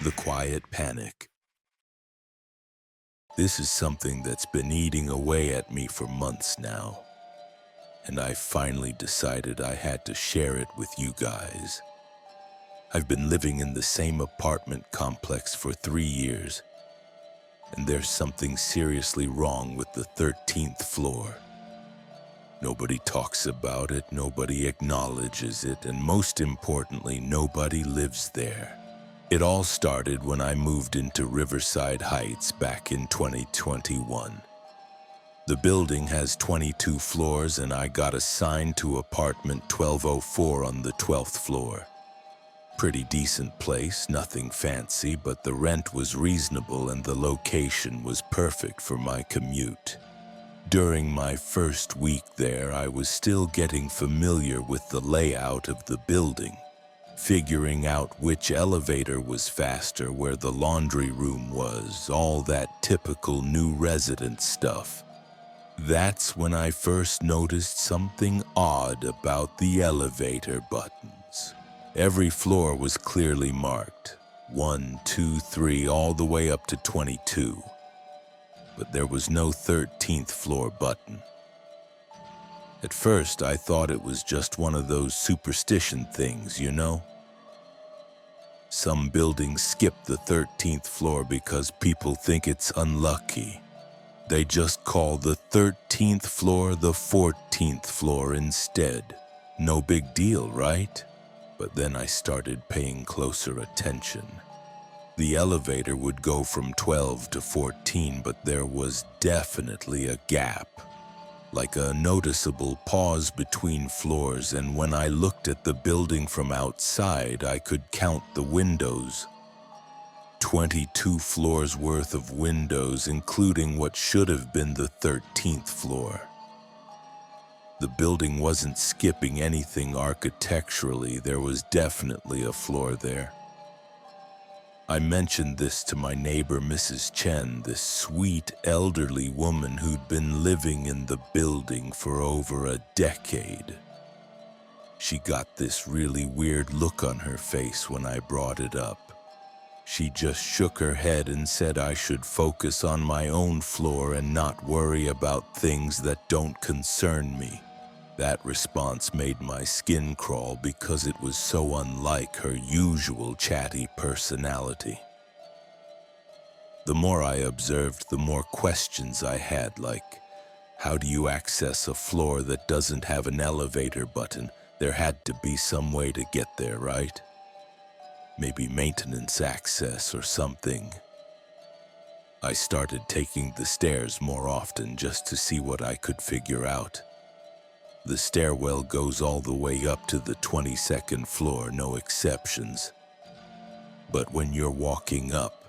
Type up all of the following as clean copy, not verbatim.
The quiet panic. This is something that's been eating away at me for months now, and I finally decided I had to share it with you guys. I've been living in the same apartment complex for 3 years, and there's something seriously wrong with the 13th floor. Nobody talks about it, nobody acknowledges it, and most importantly, nobody lives there. It all started when I moved into Riverside Heights back in 2021. The building has 22 floors and I got assigned to apartment 1204 on the 12th floor. Pretty decent place, nothing fancy, but the rent was reasonable and the location was perfect for my commute. During my first week there, I was still getting familiar with the layout of the building, figuring out which elevator was faster, where the laundry room was, all that typical new resident stuff. That's when I first noticed something odd about the elevator buttons. Every floor was clearly marked, 1, 2, 3, all the way up to 22. But there was no 13th floor button. At first, I thought it was just one of those superstition things, you know? Some buildings skip the 13th floor because people think it's unlucky. They just call the 13th floor the 14th floor instead. No big deal, right? But then I started paying closer attention. The elevator would go from 12 to 14, but there was definitely a gap, like a noticeable pause between floors, and when I looked at the building from outside, I could count the windows. 22 floors worth of windows, including what should have been the 13th floor. The building wasn't skipping anything architecturally. There was definitely a floor there. I mentioned this to my neighbor, Mrs. Chen, this sweet elderly woman who'd been living in the building for over a decade. She got this really weird look on her face when I brought it up. She just shook her head and said I should focus on my own floor and not worry about things that don't concern me. That response made my skin crawl because it was so unlike her usual chatty personality. The more I observed, the more questions I had, like, how do you access a floor that doesn't have an elevator button? There had to be some way to get there, right? Maybe maintenance access or something. I started taking the stairs more often just to see what I could figure out. The stairwell goes all the way up to the 22nd floor, no exceptions. But when you're walking up,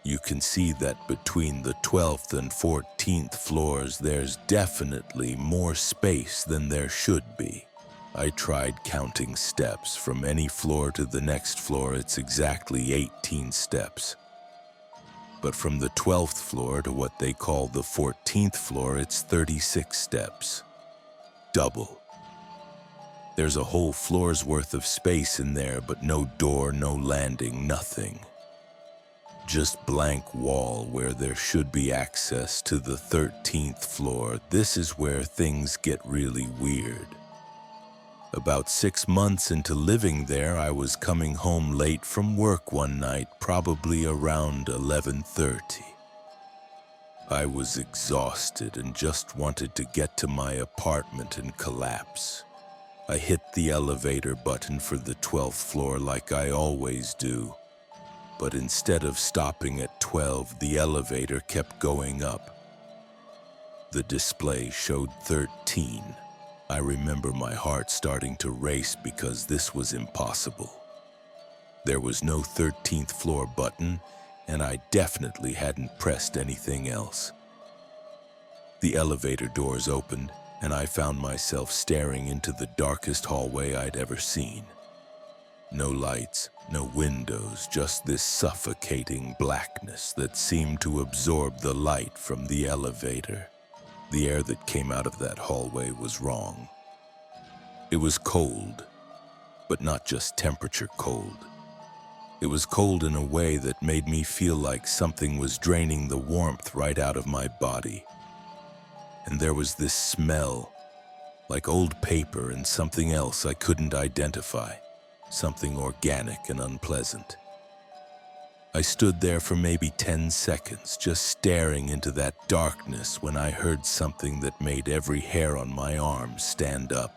you can see that between the 12th and 14th floors, there's definitely more space than there should be. I tried counting steps. From any floor to the next floor, it's exactly 18 steps. But from the 12th floor to what they call the 14th floor, it's 36 steps. Double. There's a whole floor's worth of space in there, but no door, no landing, nothing. Just blank wall where there should be access to the 13th floor. This is where things get really weird. About 6 months into living there, I was coming home late from work one night, probably around 11:30. I was exhausted and just wanted to get to my apartment and collapse. I hit the elevator button for the 12th floor like I always do. But instead of stopping at 12, the elevator kept going up. The display showed 13. I remember my heart starting to race because this was impossible. There was no 13th floor button, and I definitely hadn't pressed anything else. The elevator doors opened, and I found myself staring into the darkest hallway I'd ever seen. No lights, no windows, just this suffocating blackness that seemed to absorb the light from the elevator. The air that came out of that hallway was wrong. It was cold, but not just temperature cold. It was cold in a way that made me feel like something was draining the warmth right out of my body. And there was this smell, like old paper and something else I couldn't identify, something organic and unpleasant. I stood there for maybe 10 seconds, just staring into that darkness when I heard something that made every hair on my arm stand up.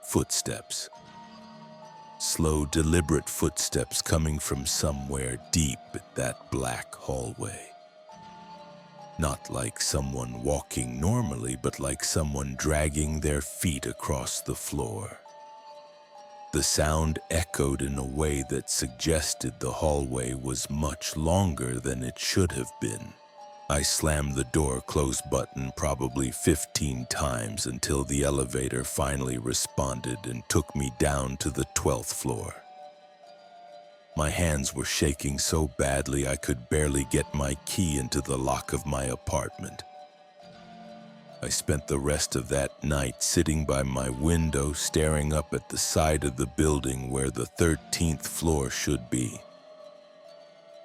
Footsteps. Slow, deliberate footsteps coming from somewhere deep in that black hallway. Not like someone walking normally, but like someone dragging their feet across the floor. The sound echoed in a way that suggested the hallway was much longer than it should have been. I slammed the door close button probably 15 times until the elevator finally responded and took me down to the 12th floor. My hands were shaking so badly I could barely get my key into the lock of my apartment. I spent the rest of that night sitting by my window, staring up at the side of the building where the 13th floor should be.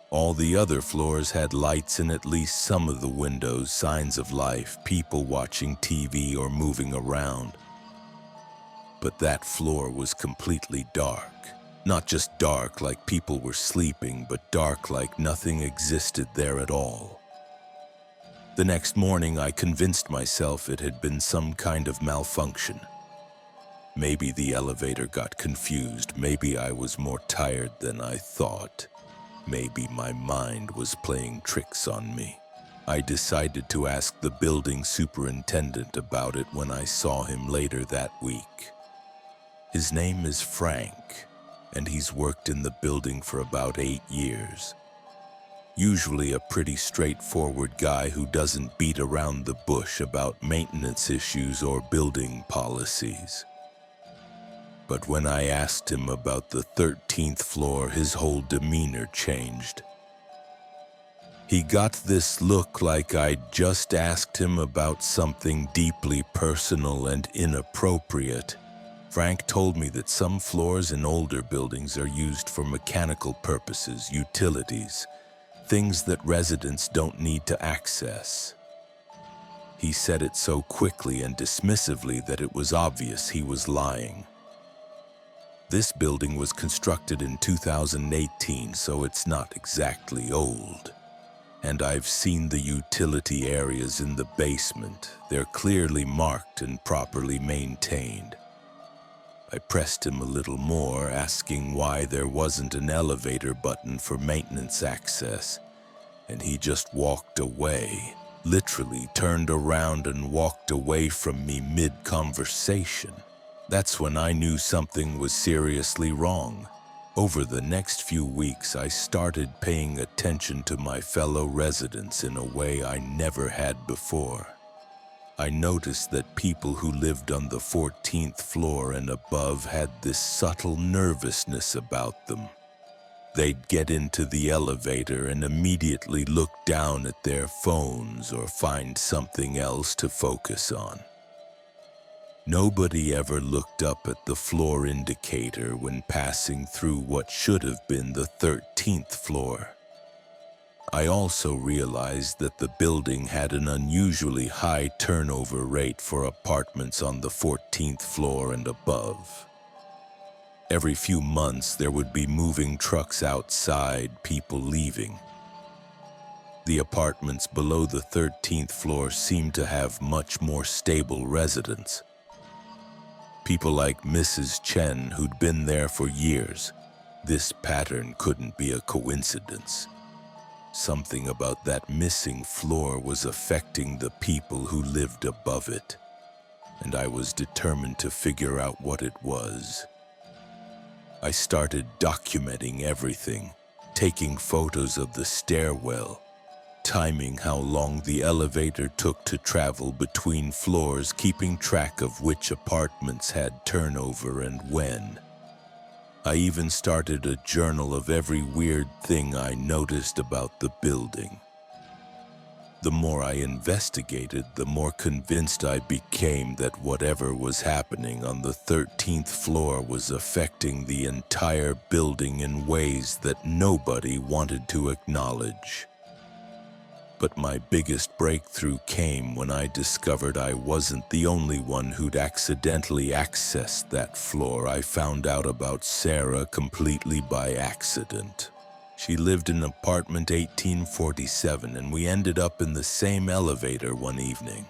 All the other floors had lights in at least some of the windows, signs of life, people watching TV or moving around. But that floor was completely dark. Not just dark like people were sleeping, but dark like nothing existed there at all. The next morning, I convinced myself it had been some kind of malfunction. Maybe the elevator got confused. Maybe I was more tired than I thought. Maybe my mind was playing tricks on me. I decided to ask the building superintendent about it when I saw him later that week. His name is Frank, and he's worked in the building for about 8 years. Usually a pretty straightforward guy who doesn't beat around the bush about maintenance issues or building policies. But when I asked him about the 13th floor, his whole demeanor changed. He got this look like I'd just asked him about something deeply personal and inappropriate. Frank told me that some floors in older buildings are used for mechanical purposes, utilities, things that residents don't need to access. He said it so quickly and dismissively that it was obvious he was lying. This building was constructed in 2018, so it's not exactly old. And I've seen the utility areas in the basement. They're clearly marked and properly maintained. I pressed him a little more, asking why there wasn't an elevator button for maintenance access, and he just walked away, literally turned around and walked away from me mid-conversation. That's when I knew something was seriously wrong. Over the next few weeks, I started paying attention to my fellow residents in a way I never had before. I noticed that people who lived on the 14th floor and above had this subtle nervousness about them. They'd get into the elevator and immediately look down at their phones or find something else to focus on. Nobody ever looked up at the floor indicator when passing through what should have been the 13th floor. I also realized that the building had an unusually high turnover rate for apartments on the 14th floor and above. Every few months, there would be moving trucks outside, people leaving. The apartments below the 13th floor seemed to have much more stable residents. People like Mrs. Chen, who'd been there for years. This pattern couldn't be a coincidence. Something about that missing floor was affecting the people who lived above it, and I was determined to figure out what it was. I started documenting everything, taking photos of the stairwell, timing how long the elevator took to travel between floors, keeping track of which apartments had turnover and when. I even started a journal of every weird thing I noticed about the building. The more I investigated, the more convinced I became that whatever was happening on the 13th floor was affecting the entire building in ways that nobody wanted to acknowledge. But my biggest breakthrough came when I discovered I wasn't the only one who'd accidentally accessed that floor. I found out about Sarah completely by accident. She lived in apartment 1847, and we ended up in the same elevator one evening.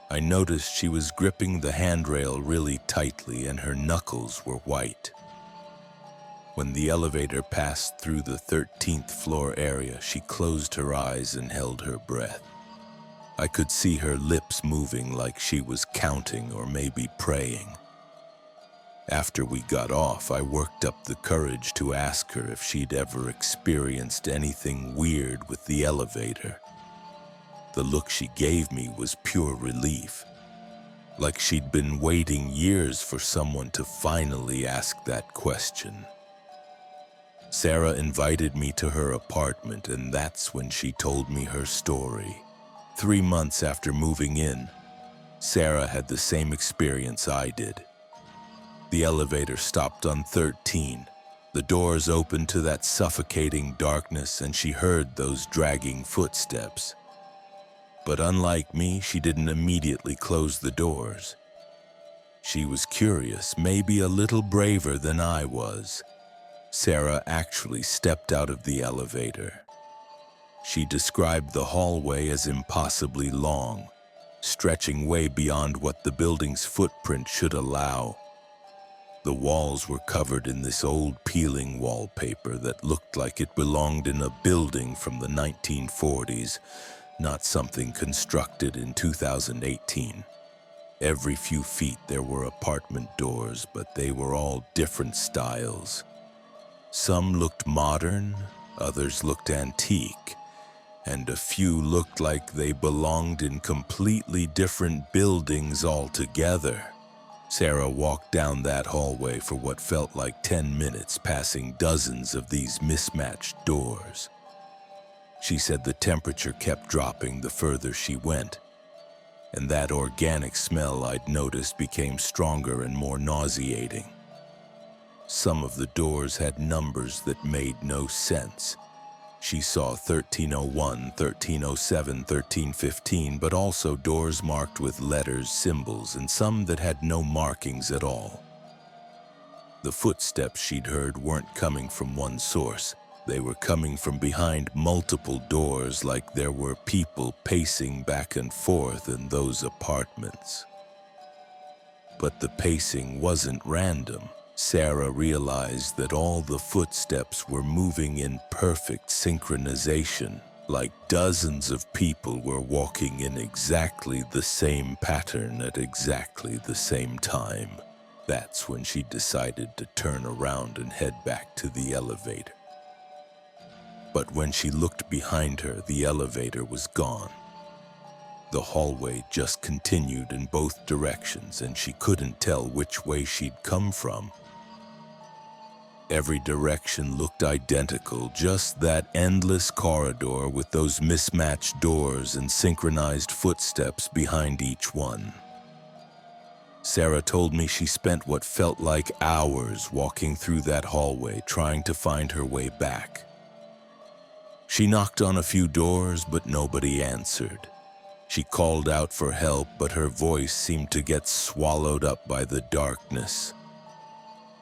I noticed she was gripping the handrail really tightly and her knuckles were white. When the elevator passed through the 13th floor area, she closed her eyes and held her breath. I could see her lips moving like she was counting or maybe praying. After we got off, I worked up the courage to ask her if she'd ever experienced anything weird with the elevator. The look she gave me was pure relief, like she'd been waiting years for someone to finally ask that question. Sarah invited me to her apartment, and that's when she told me her story. 3 months after moving in, Sarah had the same experience I did. The elevator stopped on 13. The doors opened to that suffocating darkness, and she heard those dragging footsteps. But unlike me, she didn't immediately close the doors. She was curious, maybe a little braver than I was. Sarah actually stepped out of the elevator. She described the hallway as impossibly long, stretching way beyond what the building's footprint should allow. The walls were covered in this old peeling wallpaper that looked like it belonged in a building from the 1940s, not something constructed in 2018. Every few feet there were apartment doors, but they were all different styles. Some looked modern, others looked antique, and a few looked like they belonged in completely different buildings altogether. Sarah walked down that hallway for what felt like 10 minutes, passing dozens of these mismatched doors. She said the temperature kept dropping the further she went, and that organic smell I'd noticed became stronger and more nauseating. Some of the doors had numbers that made no sense. She saw 1301, 1307, 1315, but also doors marked with letters, symbols, and some that had no markings at all. The footsteps she'd heard weren't coming from one source. They were coming from behind multiple doors, like there were people pacing back and forth in those apartments. But the pacing wasn't random. Sarah realized that all the footsteps were moving in perfect synchronization, like dozens of people were walking in exactly the same pattern at exactly the same time. That's when she decided to turn around and head back to the elevator. But when she looked behind her, the elevator was gone. The hallway just continued in both directions, and she couldn't tell which way she'd come from. Every direction looked identical, just that endless corridor with those mismatched doors and synchronized footsteps behind each one. Sarah told me she spent what felt like hours walking through that hallway trying to find her way back. She knocked on a few doors, but nobody answered. She called out for help, but her voice seemed to get swallowed up by the darkness.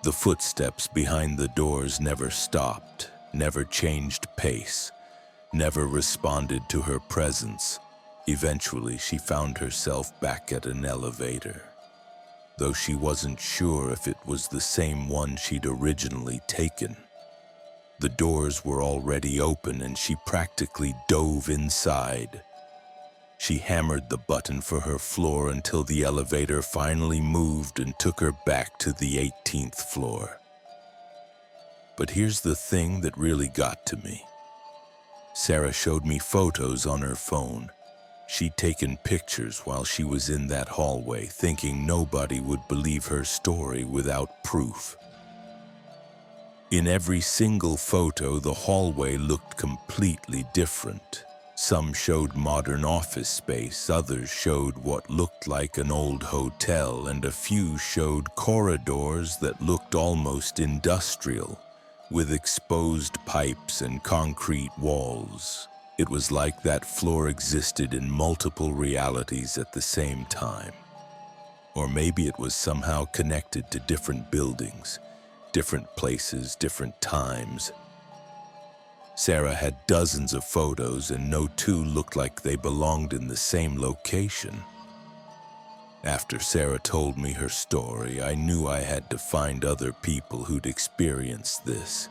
The footsteps behind the doors never stopped, never changed pace, never responded to her presence. Eventually, she found herself back at an elevator, though she wasn't sure if it was the same one she'd originally taken. The doors were already open, and she practically dove inside. She hammered the button for her floor until the elevator finally moved and took her back to the 18th floor. But here's the thing that really got to me. Sarah showed me photos on her phone. She'd taken pictures while she was in that hallway, thinking nobody would believe her story without proof. In every single photo, the hallway looked completely different. Some showed modern office space, others showed what looked like an old hotel, and a few showed corridors that looked almost industrial, with exposed pipes and concrete walls. It was like that floor existed in multiple realities at the same time. Or maybe it was somehow connected to different buildings, different places, different times. Sarah had dozens of photos, and no two looked like they belonged in the same location. After Sarah told me her story, I knew I had to find other people who'd experienced this.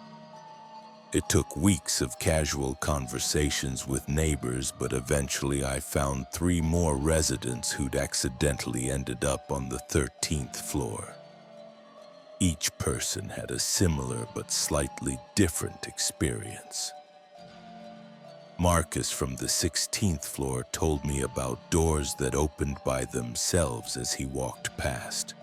It took weeks of casual conversations with neighbors, but eventually I found 3 more residents who'd accidentally ended up on the 13th floor. Each person had a similar but slightly different experience. Marcus from the 16th floor told me about doors that opened by themselves as he walked past,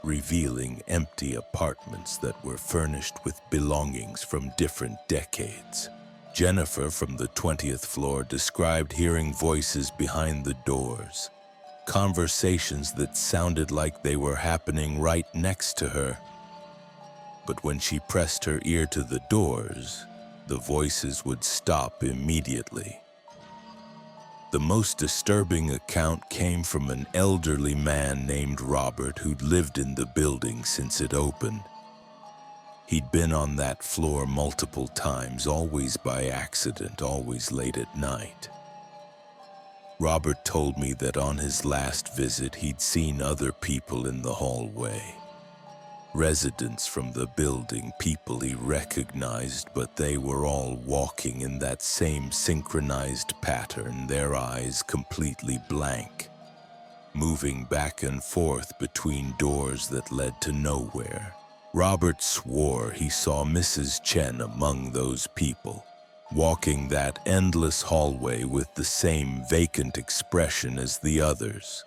revealing empty apartments that were furnished with belongings from different decades. Jennifer from the 20th floor described hearing voices behind the doors, conversations that sounded like they were happening right next to her. But when she pressed her ear to the doors, the voices would stop immediately. The most disturbing account came from an elderly man named Robert who'd lived in the building since it opened. He'd been on that floor multiple times, always by accident, always late at night. Robert told me that on his last visit he'd seen other people in the hallway. Residents from the building, people he recognized, but they were all walking in that same synchronized pattern, their eyes completely blank, moving back and forth between doors that led to nowhere. Robert swore he saw Mrs. Chen among those people, walking that endless hallway with the same vacant expression as the others.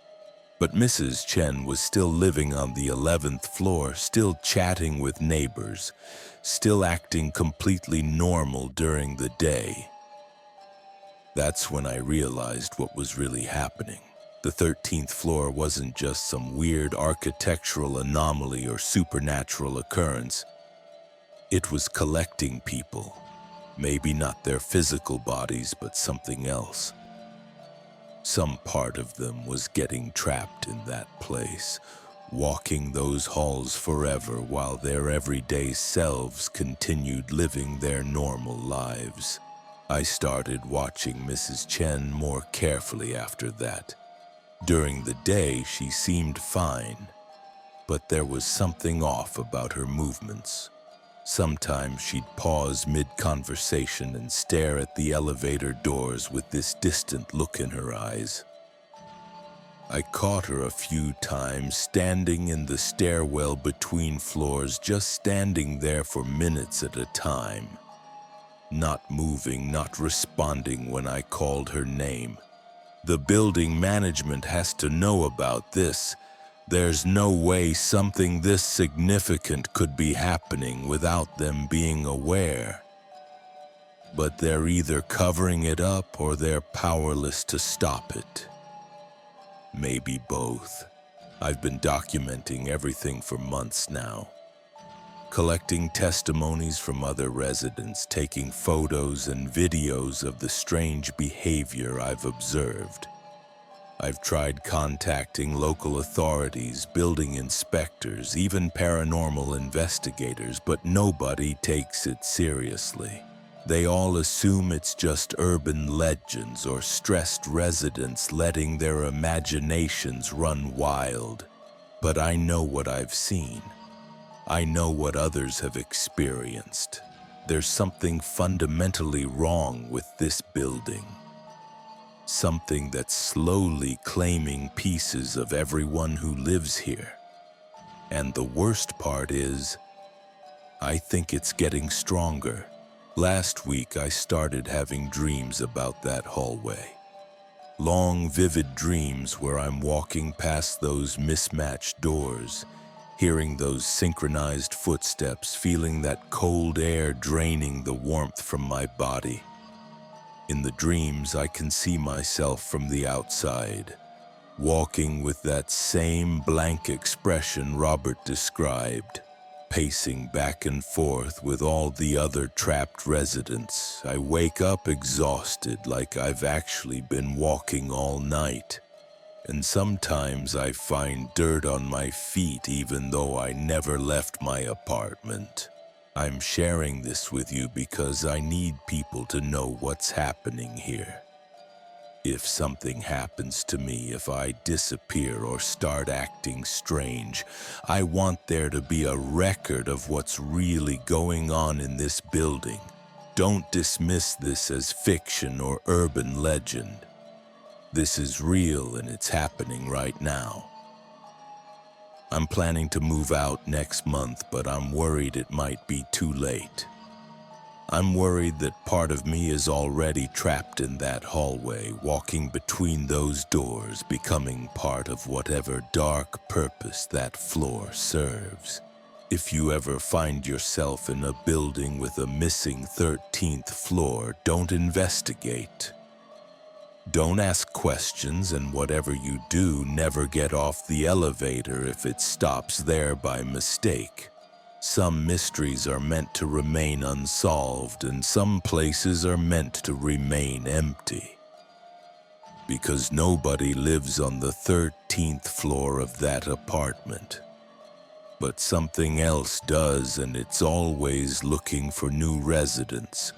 But Mrs. Chen was still living on the 11th floor, still chatting with neighbors, still acting completely normal during the day. That's when I realized what was really happening. The 13th floor wasn't just some weird architectural anomaly or supernatural occurrence. It was collecting people. Maybe not their physical bodies, but something else. Some part of them was getting trapped in that place, walking those halls forever while their everyday selves continued living their normal lives. I started watching Mrs. Chen more carefully after that. During the day, she seemed fine, but there was something off about her movements. Sometimes she'd pause mid-conversation and stare at the elevator doors with this distant look in her eyes. I caught her a few times standing in the stairwell between floors, just standing there for minutes at a time. Not moving, not responding when I called her name. The building management has to know about this. There's no way something this significant could be happening without them being aware. But they're either covering it up or they're powerless to stop it. Maybe both. I've been documenting everything for months now, collecting testimonies from other residents, taking photos and videos of the strange behavior I've observed. I've tried contacting local authorities, building inspectors, even paranormal investigators, but nobody takes it seriously. They all assume it's just urban legends or stressed residents letting their imaginations run wild. But I know what I've seen. I know what others have experienced. There's something fundamentally wrong with this building. Something that's slowly claiming pieces of everyone who lives here. And the worst part is, I think it's getting stronger. Last week, I started having dreams about that hallway. Long, vivid dreams where I'm walking past those mismatched doors, hearing those synchronized footsteps, feeling that cold air draining the warmth from my body. In the dreams, I can see myself from the outside, walking with that same blank expression Robert described, pacing back and forth with all the other trapped residents. I wake up exhausted, like I've actually been walking all night. And sometimes I find dirt on my feet even though I never left my apartment. I'm sharing this with you because I need people to know what's happening here. If something happens to me, if I disappear or start acting strange, I want there to be a record of what's really going on in this building. Don't dismiss this as fiction or urban legend. This is real and it's happening right now. I'm planning to move out next month, but I'm worried it might be too late. I'm worried that part of me is already trapped in that hallway, walking between those doors, becoming part of whatever dark purpose that floor serves. If you ever find yourself in a building with a missing 13th floor, don't investigate. Don't ask questions, and whatever you do, never get off the elevator if it stops there by mistake. Some mysteries are meant to remain unsolved, and some places are meant to remain empty. Because nobody lives on the 13th floor of that apartment. But something else does, and it's always looking for new residents.